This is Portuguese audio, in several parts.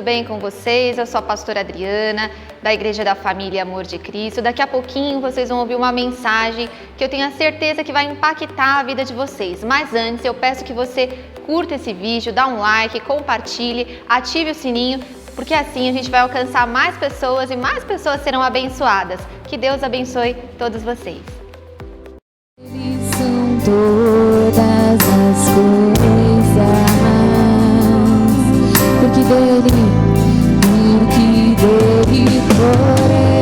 bem com vocês? Eu sou a pastora Adriana, da Igreja da Família Amor de Cristo. Daqui a pouquinho vocês vão ouvir uma mensagem que eu tenho a certeza que vai impactar a vida de vocês. Mas antes eu peço que você curta esse vídeo, dá um like, compartilhe, ative o sininho, porque assim a gente vai alcançar mais pessoas e mais pessoas serão abençoadas. Que Deus abençoe todos vocês. São todas as coisas, porque dele, por ele,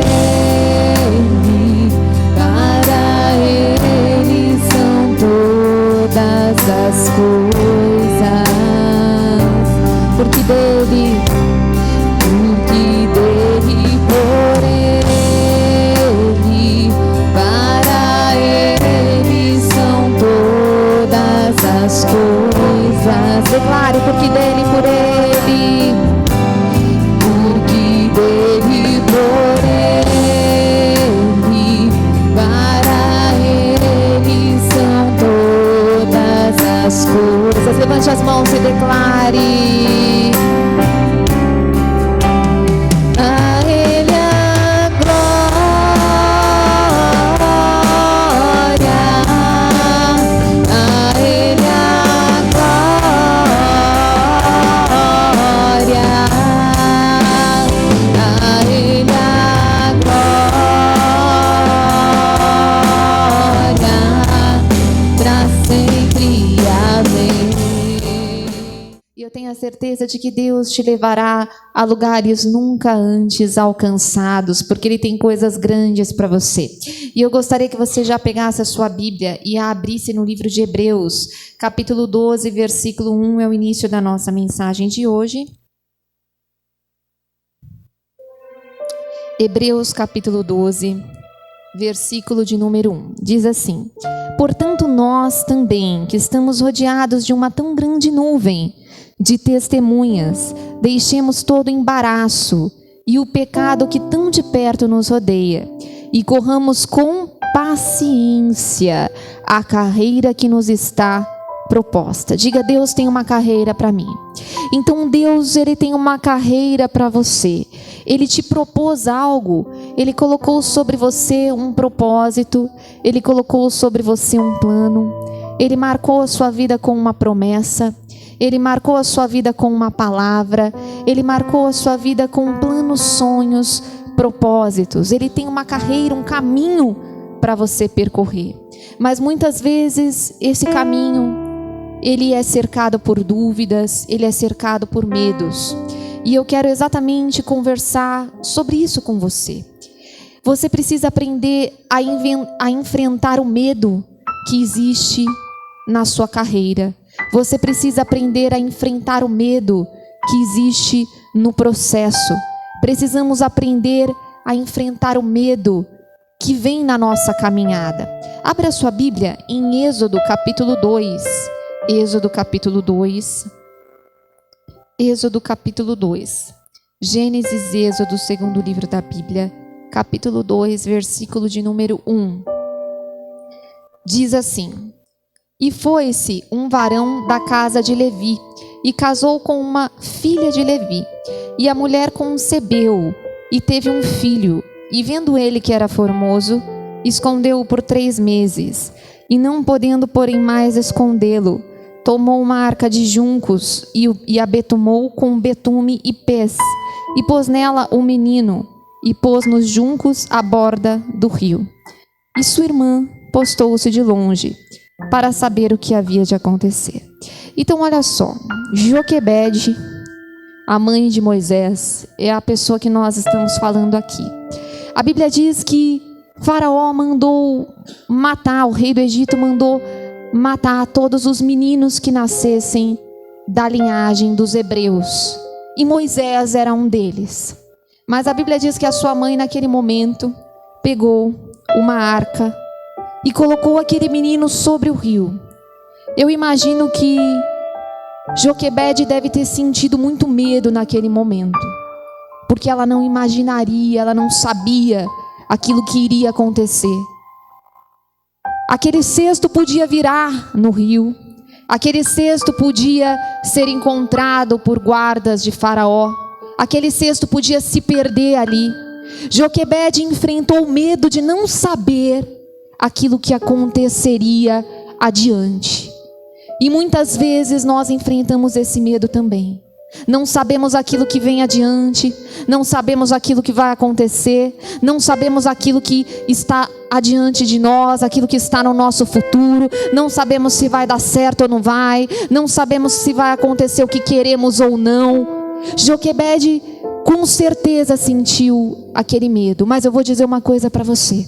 para ele são todas as coisas, porque dele, por ele, para ele são todas as coisas. Declare, porque dele, por ele, porque dele, por ele, para ele são todas as coisas. Levante as mãos e declare. A ele a glória, a ele a glória, a ele a glória, pra sempre. Amém. E eu tenho a certeza de que Deus te levará a lugares nunca antes alcançados, porque Ele tem coisas grandes para você. E eu gostaria que você já pegasse a sua Bíblia e a abrisse no livro de Hebreus, capítulo 12, versículo 1, é o início da nossa mensagem de hoje. Hebreus, capítulo 12, versículo de número 1, diz assim: portanto, nós também, que estamos rodeados de uma tão grande nuvem de testemunhas, deixemos todo o embaraço e o pecado que tão de perto nos rodeia, e corramos com paciência a carreira que nos está proposta. Diga: Deus tem uma carreira para mim. Então Deus, Ele tem uma carreira para você. Ele te propôs algo, Ele colocou sobre você um propósito, Ele colocou sobre você um plano, Ele marcou a sua vida com uma promessa, Ele marcou a sua vida com uma palavra, Ele marcou a sua vida com planos, sonhos, propósitos. Ele tem uma carreira, um caminho para você percorrer. Mas muitas vezes esse caminho, ele é cercado por dúvidas, ele é cercado por medos. E eu quero exatamente conversar sobre isso com você. Você precisa aprender a enfrentar o medo que existe na sua carreira. Você precisa aprender a enfrentar o medo que existe no processo. Precisamos aprender a enfrentar o medo que vem na nossa caminhada. Abra sua Bíblia em Êxodo capítulo 2. Êxodo capítulo 2. Êxodo capítulo 2. Gênesis e Êxodo, segundo livro da Bíblia, capítulo 2, versículo de número 1. Diz assim: e foi-se um varão da casa de Levi, e casou com uma filha de Levi. E a mulher concebeu, e teve um filho. E vendo ele que era formoso, escondeu-o por 3 meses. E não podendo, porém, mais escondê-lo, tomou uma arca de juncos, e a betumou com betume e pés. E pôs nela o menino, e pôs nos juncos à borda do rio. E sua irmã postou-se de longe, para saber o que havia de acontecer. Então olha só, Joquebede, a mãe de Moisés, é a pessoa que nós estamos falando aqui. A Bíblia diz que Faraó mandou matar, o rei do Egito mandou matar todos os meninos que nascessem da linhagem dos hebreus. E Moisés era um deles. Mas a Bíblia diz que a sua mãe naquele momento pegou uma arca e colocou aquele menino sobre o rio. Eu imagino que Joquebede deve ter sentido muito medo naquele momento, porque ela não imaginaria, ela não sabia aquilo que iria acontecer. Aquele cesto podia virar no rio, aquele cesto podia ser encontrado por guardas de Faraó, Aquele cesto podia se perder ali. Joquebede enfrentou o medo de não saber aquilo que aconteceria adiante. E muitas vezes nós enfrentamos esse medo também. Não sabemos aquilo que vem adiante, não sabemos aquilo que vai acontecer, não sabemos aquilo que está adiante de nós, aquilo que está no nosso futuro, não sabemos se vai dar certo ou não vai, não sabemos se vai acontecer o que queremos ou não. Joquebede com certeza sentiu aquele medo, mas eu vou dizer uma coisa para você.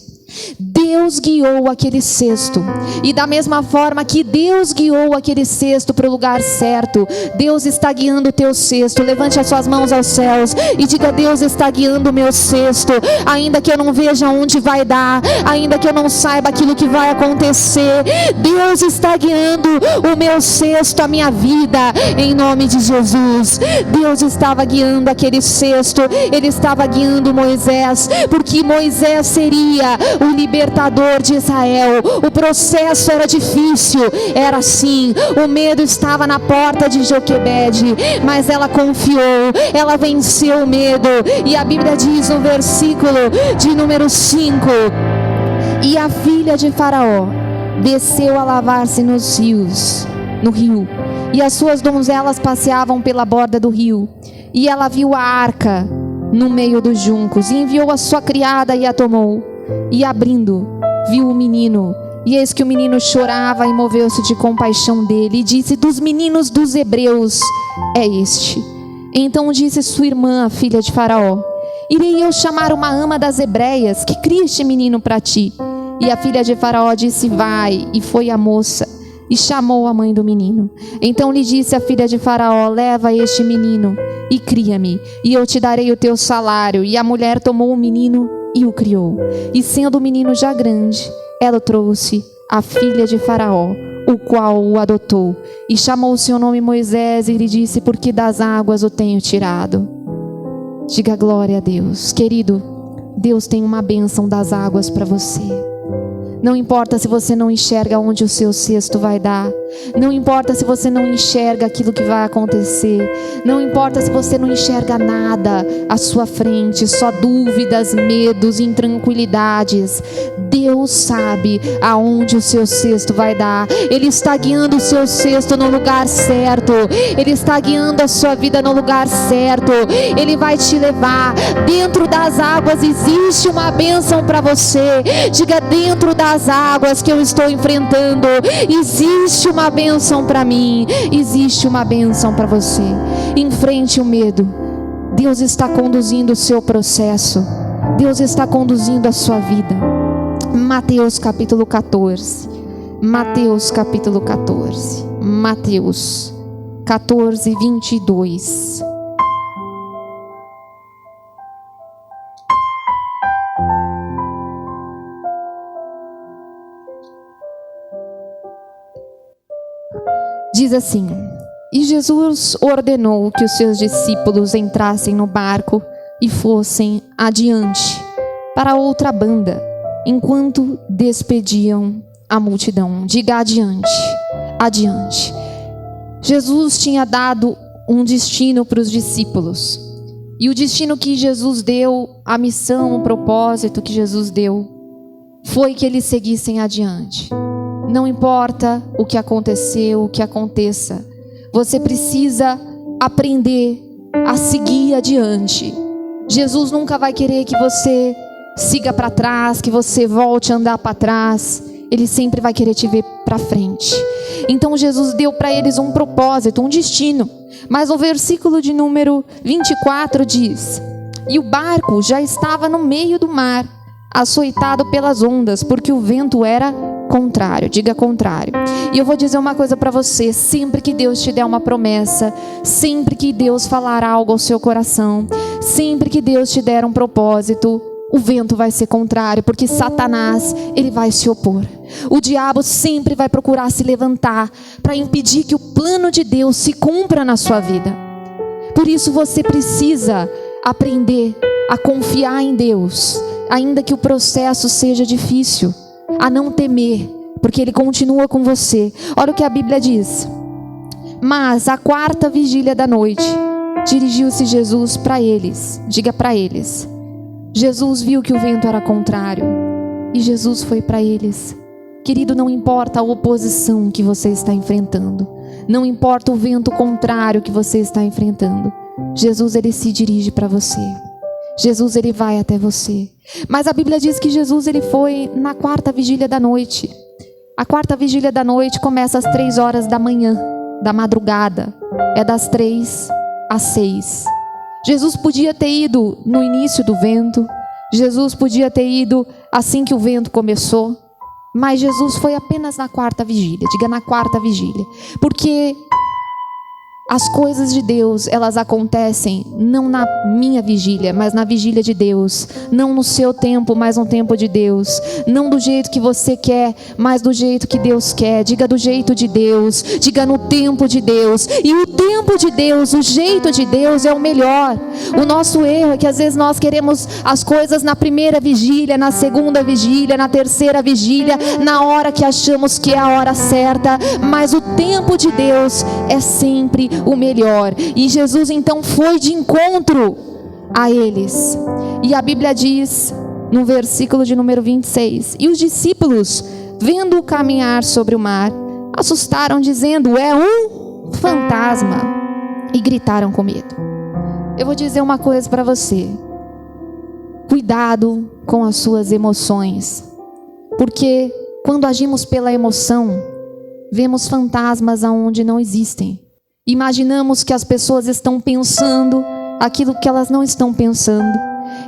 Deus guiou aquele cesto, e da mesma forma que Deus guiou aquele cesto para o lugar certo, Deus está guiando o teu cesto. Levante as suas mãos aos céus e diga: Deus está guiando o meu cesto, ainda que eu não veja onde vai dar, ainda que eu não saiba aquilo que vai acontecer, Deus está guiando o meu cesto, a minha vida, em nome de Jesus. Deus estava guiando aquele cesto, Ele estava guiando Moisés, porque Moisés seria o libertador de Israel. O processo era difícil, era assim, o medo estava na porta de Joquebede, mas ela confiou, ela venceu o medo. E a Bíblia diz no versículo de número 5: e a filha de Faraó desceu a lavar-se no rio, e as suas donzelas passeavam pela borda do rio, e ela viu a arca no meio dos juncos, e enviou a sua criada e a tomou. E abrindo, viu o menino, e eis que o menino chorava, e moveu-se de compaixão dele, e disse: dos meninos dos hebreus é este. Então disse sua irmã, a filha de Faraó: irei eu chamar uma ama das hebreias, que crie este menino para ti. E a filha de Faraó disse: vai. E foi a moça, e chamou a mãe do menino. Então lhe disse a filha de Faraó: leva este menino, e cria-me, e eu te darei o teu salário. E a mulher tomou o menino e o criou. E sendo o menino já grande, ela trouxe a filha de Faraó, o qual o adotou, e chamou o seu nome Moisés, e lhe disse: porque das águas o tenho tirado. Diga glória a Deus. Querido, Deus tem uma bênção das águas para você. Não importa se você não enxerga onde o seu cesto vai dar, não importa se você não enxerga aquilo que vai acontecer, não importa se você não enxerga nada à sua frente, só dúvidas, medos, intranquilidades. Deus sabe aonde o seu cesto vai dar. Ele está guiando o seu cesto no lugar certo, Ele está guiando a sua vida no lugar certo. Ele vai te levar. Dentro das águas existe uma bênção para você. Diga: dentro das águas que eu estou enfrentando, existe uma bênção para mim, existe uma bênção para você. Enfrente o medo. Deus está conduzindo o seu processo, Deus está conduzindo a sua vida. Mateus capítulo 14. Mateus capítulo 14. Mateus 14, 22. Diz assim: e Jesus ordenou que os seus discípulos entrassem no barco e fossem adiante para outra banda, enquanto despediam a multidão. Diga: adiante, adiante. Jesus tinha dado um destino para os discípulos, e o destino que Jesus deu, a missão, o propósito que Jesus deu, foi que eles seguissem adiante. Não importa o que aconteceu, o que aconteça, você precisa aprender a seguir adiante. Jesus nunca vai querer que você siga para trás, que você volte a andar para trás. Ele sempre vai querer te ver para frente. Então Jesus deu para eles um propósito, um destino. Mas o versículo de número 24 diz: e o barco já estava no meio do mar, açoitado pelas ondas, porque o vento era contrário. Diga: contrário. E eu vou dizer uma coisa para você: sempre que Deus te der uma promessa, sempre que Deus falar algo ao seu coração, sempre que Deus te der um propósito, o vento vai ser contrário, porque Satanás, ele vai se opor. O diabo sempre vai procurar se levantar para impedir que o plano de Deus se cumpra na sua vida. Por isso você precisa aprender a confiar em Deus, ainda que o processo seja difícil, a não temer, porque Ele continua com você. Olha o que a Bíblia diz: mas à quarta vigília da noite, dirigiu-se Jesus para eles. Diga para eles. Jesus viu que o vento era contrário e Jesus foi para eles. Querido, não importa a oposição que você está enfrentando, não importa o vento contrário que você está enfrentando, Jesus, ele se dirige para você. Jesus, ele vai até você. Mas a Bíblia diz que Jesus, ele foi na quarta vigília da noite. A quarta vigília da noite começa às 3 horas da manhã, da madrugada. É das 3 às 6. Jesus podia ter ido no início do vento. Jesus podia ter ido assim que o vento começou. Mas Jesus foi apenas na quarta vigília. Diga, na quarta vigília. Porque as coisas de Deus, elas acontecem não na minha vigília, mas na vigília de Deus. Não no seu tempo, mas no tempo de Deus. Não do jeito que você quer, mas do jeito que Deus quer. Diga, do jeito de Deus. Diga, no tempo de Deus. E o tempo de Deus, o jeito de Deus é o melhor. O nosso erro é que às vezes nós queremos as coisas na primeira vigília, na segunda vigília, na terceira vigília, na hora que achamos que é a hora certa. Mas o tempo de Deus é sempre o melhor. E Jesus então foi de encontro a eles. E a Bíblia diz no versículo de número 26: e os discípulos, vendo-o caminhar sobre o mar, assustaram, dizendo: é um fantasma, e gritaram com medo. Eu vou dizer uma coisa para você: cuidado com as suas emoções, porque quando agimos pela emoção, vemos fantasmas aonde não existem. Imaginamos que as pessoas estão pensando aquilo que elas não estão pensando.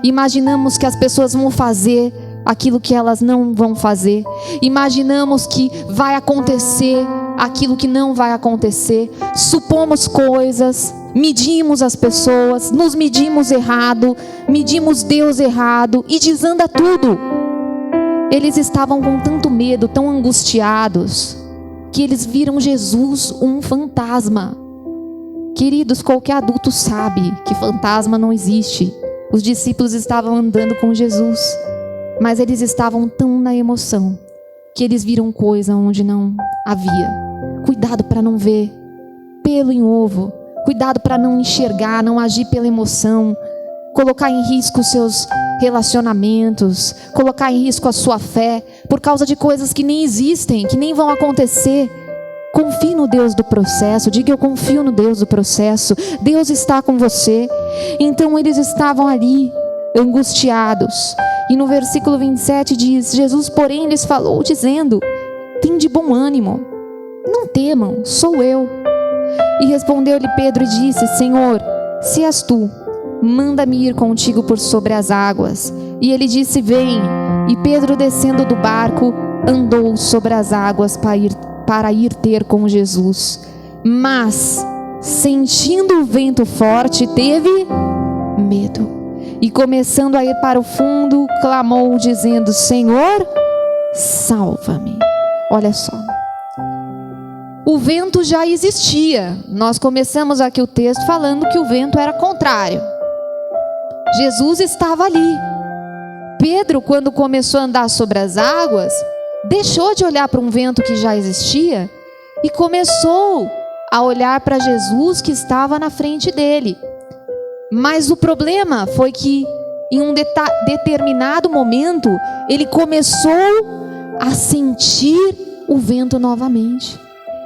Imaginamos que as pessoas vão fazer aquilo que elas não vão fazer. Imaginamos que vai acontecer aquilo que não vai acontecer. Supomos coisas, medimos as pessoas, nos medimos errado, medimos Deus errado e desanda tudo. Eles estavam com tanto medo, tão angustiados, que eles viram Jesus um fantasma. Queridos, qualquer adulto sabe que fantasma não existe. Os discípulos estavam andando com Jesus, mas eles estavam tão na emoção que eles viram coisa onde não havia. Cuidado para não ver pelo em ovo. Cuidado para não enxergar, não agir pela emoção. Colocar em risco os seus relacionamentos, colocar em risco a sua fé por causa de coisas que nem existem, que nem vão acontecer. Confie no Deus do processo. Diga: eu confio no Deus do processo. Deus está com você. Então eles estavam ali angustiados. E no versículo 27 diz: Jesus, porém, lhes falou, dizendo: tende bom ânimo, não temam, sou eu. E respondeu-lhe Pedro e disse: Senhor, se és tu, manda-me ir contigo por sobre as águas. E ele disse: vem. E Pedro, descendo do barco, andou sobre as águas para ir ter com Jesus. Mas, sentindo o vento forte, teve medo. E começando a ir para o fundo, clamou, dizendo: Senhor, salva-me. Olha só. O vento já existia. Nós começamos aqui o texto falando que o vento era contrário. Jesus estava ali. Pedro, quando começou a andar sobre as águas, deixou de olhar para um vento que já existia e começou a olhar para Jesus que estava na frente dele. Mas o problema foi que em um determinado momento ele começou a sentir o vento novamente.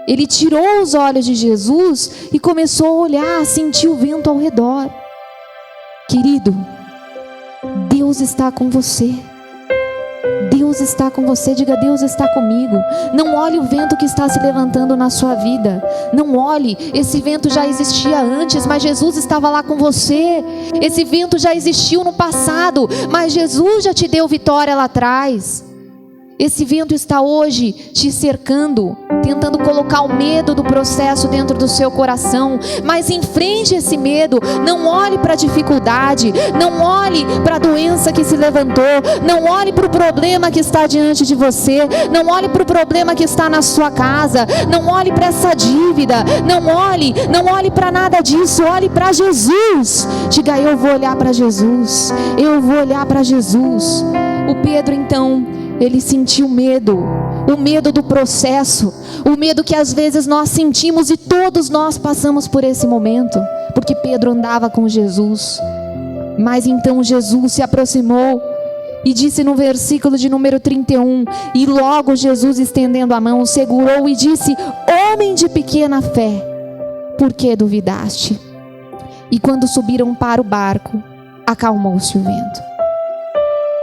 Ele tirou os olhos de Jesus e começou a olhar, a sentir o vento ao redor. Querido, Deus está com você. Deus está com você. Diga: Deus está comigo. Não olhe o vento que está se levantando na sua vida. Não olhe. Esse vento já existia antes, mas Jesus estava lá com você. Esse vento já existiu no passado, mas Jesus já te deu vitória lá atrás. Esse vento está hoje te cercando, tentando colocar o medo do processo dentro do seu coração. Mas enfrente esse medo. Não olhe para a dificuldade. Não olhe para a doença que se levantou. Não olhe para o problema que está diante de você. Não olhe para o problema que está na sua casa. Não olhe para essa dívida. Não olhe para nada disso. Olhe para Jesus. Diga: eu vou olhar para Jesus. Eu vou olhar para Jesus. O Pedro então, ele sentiu medo, o medo do processo, o medo que às vezes nós sentimos, e todos nós passamos por esse momento. porque Pedro andava com Jesus. Mas então Jesus se aproximou e disse no versículo de número 31, e logo Jesus, estendendo a mão, segurou e disse: homem de pequena fé, por que duvidaste? E quando subiram para o barco, acalmou-se o vento.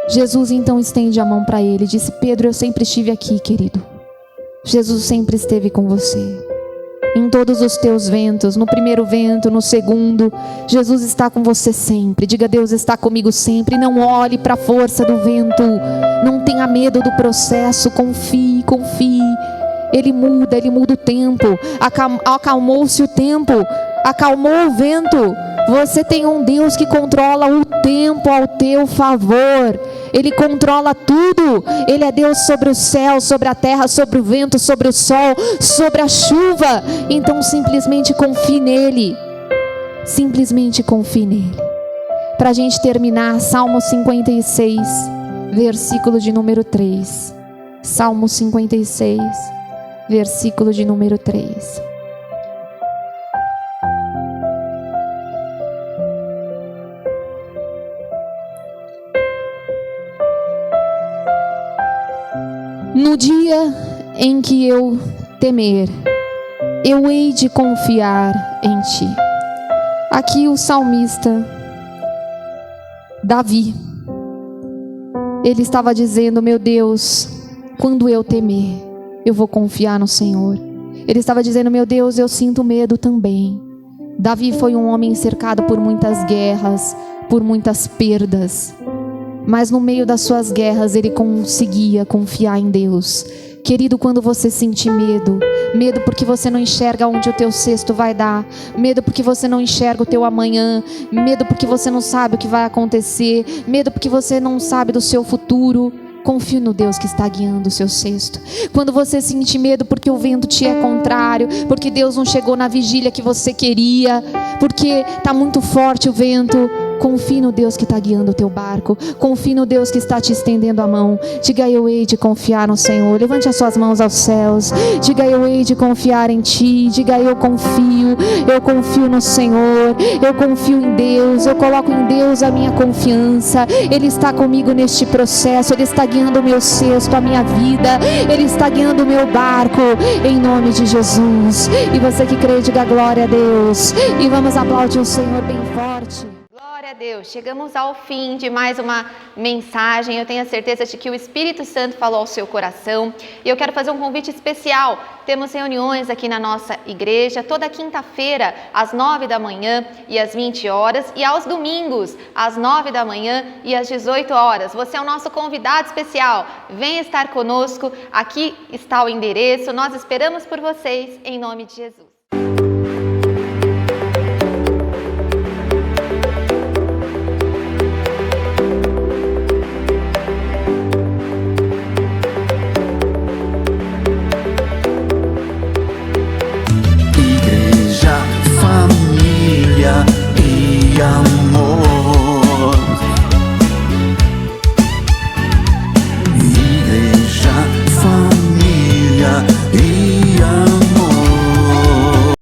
Jesus então estende a mão para ele e disse: Pedro, eu sempre estive aqui, querido. Jesus sempre esteve com você. Em todos os teus ventos, no primeiro vento, no segundo, Jesus está com você sempre. Diga: Deus está comigo sempre. Não olhe para a força do vento, não tenha medo do processo, confie, confie. Ele muda o tempo. Acalmou-se o tempo, acalmou o vento. Você tem um Deus que controla o tempo ao teu favor. Ele controla tudo. Ele é Deus sobre o céu, sobre a terra, sobre o vento, sobre o sol, sobre a chuva. Então simplesmente confie nele. Simplesmente confie nele. Para a gente terminar, Salmo 56, versículo de número 3. Salmo 56, versículo de número 3. No dia em que eu temer, eu hei de confiar em ti. Aqui o salmista Davi, ele estava dizendo: meu Deus, quando eu temer, eu vou confiar no Senhor. Ele estava dizendo: meu Deus, eu sinto medo também. Davi foi um homem cercado por muitas guerras, por muitas perdas. Mas no meio das suas guerras ele conseguia confiar em Deus. Querido, quando você sentir medo porque você não enxerga onde o teu cesto vai dar, medo porque você não enxerga o teu amanhã, medo porque você não sabe o que vai acontecer, medo porque você não sabe do seu futuro, confie no Deus que está guiando o seu cesto. Quando você sentir medo porque o vento te é contrário, porque Deus não chegou na vigília que você queria, porque está muito forte o vento, confie no Deus que está guiando o teu barco. Confie no Deus que está te estendendo a mão. Diga: eu hei de confiar no Senhor. Levante as suas mãos aos céus. Diga: eu hei de confiar em ti. Diga: eu confio no Senhor. Eu confio em Deus. Eu coloco em Deus a minha confiança. Ele está comigo neste processo. Ele está guiando o meu cesto, a minha vida. Ele está guiando o meu barco, em nome de Jesus. E você que crê, diga glória a Deus. E vamos aplaudir o Senhor bem forte. Glória a Deus, chegamos ao fim de mais uma mensagem. Eu tenho a certeza de que o Espírito Santo falou ao seu coração. E eu quero fazer um convite especial. Temos reuniões aqui na nossa igreja, toda quinta-feira, às 9 da manhã e às 20 horas. E aos domingos, às 9 da manhã e às 18 horas. Você é o nosso convidado especial. Venha estar conosco. Aqui está o endereço. Nós esperamos por vocês, em nome de Jesus.